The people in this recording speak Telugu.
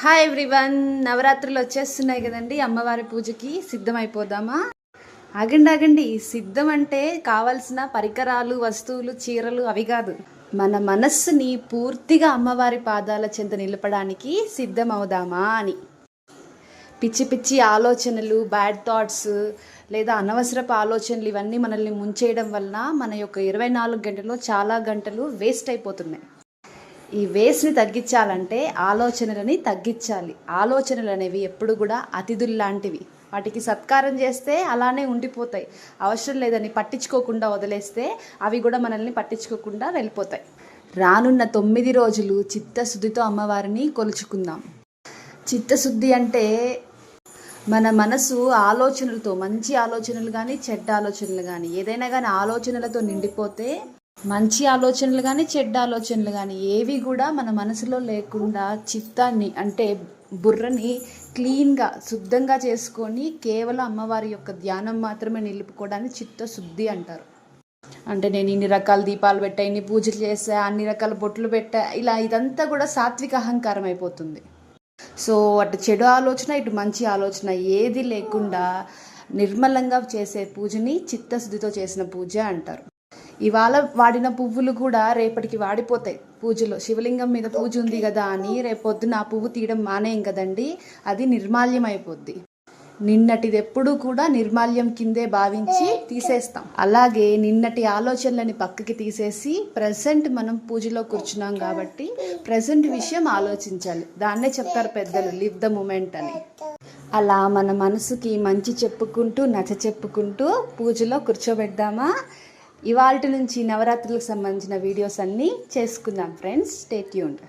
హాయ్ ఎవ్రీవన్, నవరాత్రులు వచ్చేస్తున్నాయి కదండి. అమ్మవారి పూజకి సిద్ధమైపోదామా? ఆగండి. సిద్ధం అంటే కావాల్సిన పరికరాలు, వస్తువులు, చీరలు అవి కాదు. మన మనస్సుని పూర్తిగా అమ్మవారి పాదాల చెంత నిలపడానికి సిద్ధమవుదామా అని. పిచ్చి పిచ్చి ఆలోచనలు, బ్యాడ్ థాట్స్ లేదా అనవసరపు ఆలోచనలు ఇవన్నీ మనల్ని ముంచేయడం వలన మన యొక్క 24 గంటల్లో చాలా గంటలు వేస్ట్ అయిపోతున్నాయి. ఈ వేస్ట్ని తగ్గించాలంటే ఆలోచనలని తగ్గించాలి. ఆలోచనలు అనేవి ఎప్పుడు కూడా అతిథుల్లాంటివి. వాటికి సత్కారం చేస్తే అలానే ఉండిపోతాయి. అవసరం లేదని పట్టించుకోకుండా వదిలేస్తే అవి కూడా మనల్ని పట్టించుకోకుండా వెళ్ళిపోతాయి. రానున్న 9 రోజులు చిత్తశుద్ధితో అమ్మవారిని కొలుచుకుందాం. చిత్తశుద్ధి అంటే మన మనసు ఆలోచనలతో, మంచి ఆలోచనలు కానీ చెడ్డ ఆలోచనలు కానీ ఏదైనా కానీ ఆలోచనలతో నిండిపోతే మంచి ఆలోచనలు కానీ చెడ్డ ఆలోచనలు కానీ ఏవి కూడా మన మనసులో లేకుండా చిత్తాన్ని అంటే బుర్రని క్లీన్గా శుద్ధంగా చేసుకొని కేవలం అమ్మవారి యొక్క ధ్యానం మాత్రమే నిలుపుకోవడాన్ని చిత్తశుద్ధి అంటారు. అంటే నేను ఇన్ని రకాల దీపాలు పెట్టా, ఇన్ని పూజలు చేసా, అన్ని రకాల బొట్లు పెట్టా, ఇలా ఇదంతా కూడా సాత్విక అహంకారం అయిపోతుంది. సో అటు చెడు ఆలోచన, ఇటు మంచి ఆలోచన ఏది లేకుండా నిర్మలంగా చేసే పూజని చిత్తశుద్ధితో చేసిన పూజ అంటారు. ఇవాళ వాడిన పువ్వులు కూడా రేపటికి వాడిపోతాయి. పూజలో శివలింగం మీద పూజ ఉంది కదా అని రేపొద్దున ఆ పువ్వు తీయడం మానేయం కదండి, అది నిర్మాల్యం అయిపోద్ది. నిన్నటిది ఎప్పుడూ కూడా నిర్మాల్యం కిందే భావించి తీసేస్తాం. అలాగే నిన్నటి ఆలోచనలని పక్కకి తీసేసి ప్రజెంట్ మనం పూజలో కూర్చున్నాం కాబట్టి ప్రజెంట్ విషయం ఆలోచించాలి. దాన్నే చెప్తారు పెద్దలు, లివ్ ద మూమెంట్ అని. అలా మన మనసుకి మంచి చెప్పుకుంటూ నచ్చ చెప్పుకుంటూ పూజలో కూర్చోబెడదామా? ఇవాల్టి నుంచి నవరాత్రులకు సంబంధించిన వీడియోస్ అన్నీ చేసుకుందాం ఫ్రెండ్స్. Stay tuned.